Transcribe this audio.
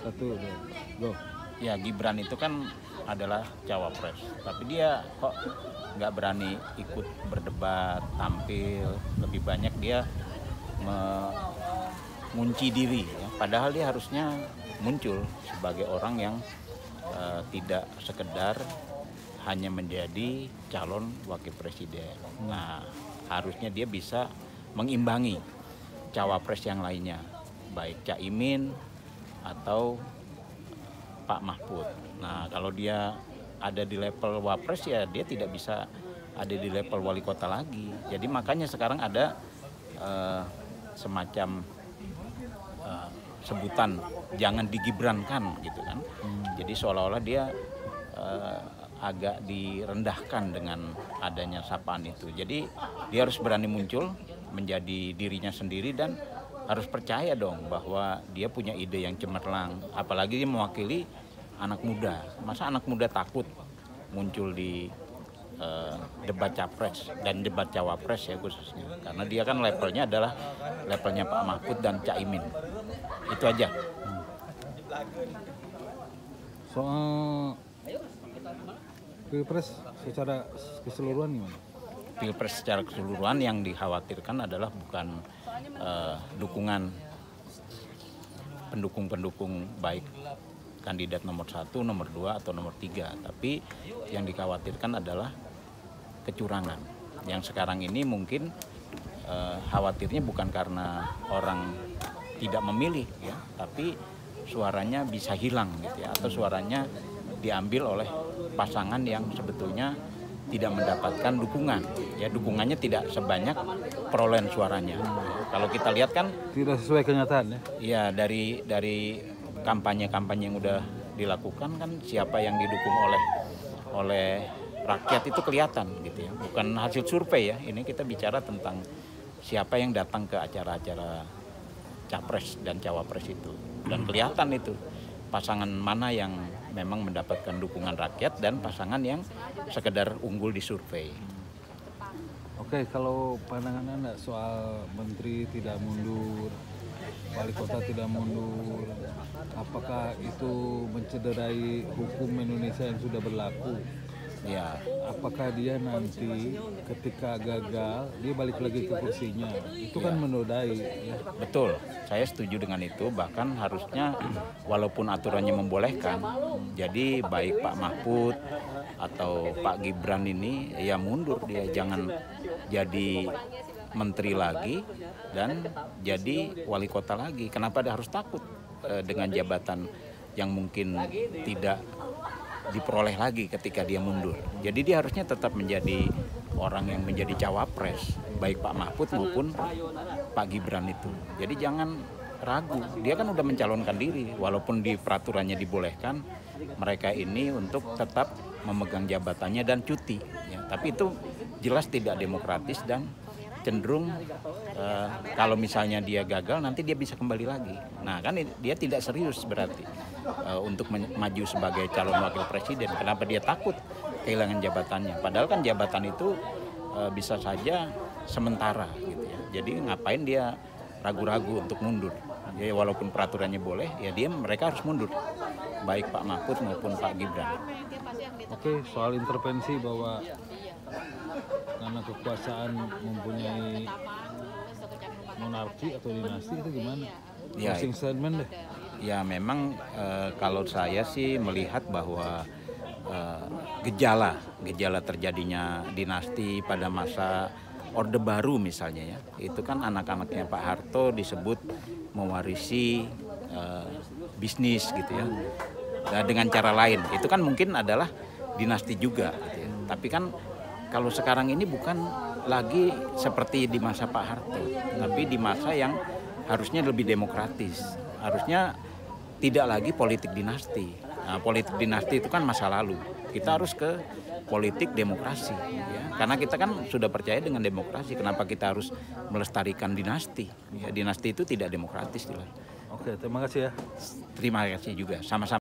Satu, dua, go. Ya, Gibran itu kan adalah cawapres, tapi dia kok nggak berani ikut berdebat, tampil. Lebih banyak dia mengunci diri, ya. Padahal dia harusnya muncul sebagai orang yang tidak sekedar hanya menjadi calon wakil presiden. Nah, harusnya dia bisa mengimbangi cawapres yang lainnya, baik Caimin atau Pak Mahfud. Nah, kalau dia ada di level wapres, ya dia tidak bisa ada di level wali kota lagi. Jadi makanya sekarang ada semacam sebutan jangan digibrankan gitu kan. Jadi seolah-olah dia agak direndahkan dengan adanya sapaan itu. Jadi dia harus berani muncul menjadi dirinya sendiri dan harus percaya dong bahwa dia punya ide yang cemerlang, apalagi dia mewakili anak muda. Masa anak muda takut muncul di debat capres dan debat cawapres ya khususnya, karena dia kan levelnya adalah levelnya Pak Mahfud dan Caimin. Itu aja. Soal Pilpres secara keseluruhan gimana? Pilpres secara keseluruhan yang dikhawatirkan adalah bukan dukungan pendukung-pendukung baik kandidat nomor 1, nomor 2, atau nomor 3, tapi yang dikhawatirkan adalah kecurangan. Yang sekarang ini mungkin khawatirnya bukan karena orang tidak memilih ya, tapi suaranya bisa hilang gitu ya, atau suaranya diambil oleh pasangan yang sebetulnya tidak mendapatkan dukungan. Ya, dukungannya tidak sebanyak perolehan suaranya. Kalau kita lihat kan Tidak sesuai kenyataan ya? ya dari kampanye-kampanye yang udah dilakukan kan siapa yang didukung oleh rakyat itu kelihatan gitu ya. Bukan hasil survei ya. Ini kita bicara tentang siapa yang datang ke acara-acara capres dan cawapres itu. Dan kelihatan itu pasangan mana yang memang mendapatkan dukungan rakyat dan pasangan yang sekedar unggul di survei. Oke, kalau pandangan Anda soal menteri tidak mundur, wali kota tidak mundur, apakah itu mencederai hukum Indonesia yang sudah berlaku? Ya, Apakah dia nanti ketika gagal dia balik lagi ke kursinya? Itu kan menodai ya. betul. Saya setuju dengan itu. Bahkan harusnya walaupun aturannya membolehkan, jadi baik Pak Mahfud atau Pak Gibran ini ya mundur, dia jangan jadi menteri lagi dan jadi wali kota lagi. Kenapa dia harus takut dengan jabatan yang mungkin tidak diperoleh lagi ketika dia mundur. Jadi dia harusnya tetap menjadi orang yang menjadi cawapres, baik Pak Mahfud maupun Pak Gibran itu. Jadi jangan ragu, dia kan udah mencalonkan diri, walaupun di peraturannya dibolehkan mereka ini untuk tetap memegang jabatannya dan cuti. Ya, tapi itu jelas tidak demokratis dan cenderung kalau misalnya dia gagal nanti dia bisa kembali lagi. Nah kan dia tidak serius berarti untuk maju sebagai calon wakil presiden. Kenapa dia takut kehilangan jabatannya? Padahal kan jabatan itu bisa saja sementara gitu ya. Jadi ngapain dia ragu-ragu untuk mundur? Ya walaupun peraturannya boleh, ya mereka harus mundur. Baik Pak Mahfud maupun Pak Gibran. Oke, soal intervensi bahwa karena kekuasaan mempunyai monarki atau dinasti itu gimana? Ya, Closing statement deh. ya memang kalau saya sih melihat bahwa gejala terjadinya dinasti pada masa Orde Baru misalnya ya, itu kan anak-anaknya Pak Harto disebut mewarisi bisnis gitu ya. Nah, dengan cara lain, itu kan mungkin adalah dinasti juga gitu ya. Tapi kan kalau sekarang ini bukan lagi seperti di masa Pak Harto, tapi di masa yang harusnya lebih demokratis. Harusnya tidak lagi politik dinasti. Nah, politik dinasti itu kan masa lalu. Kita harus ke politik demokrasi, ya. Karena kita kan sudah percaya dengan demokrasi. Kenapa kita harus melestarikan dinasti? Ya, dinasti itu tidak demokratis. Oke, terima kasih ya. Terima kasih juga. Sama-sama.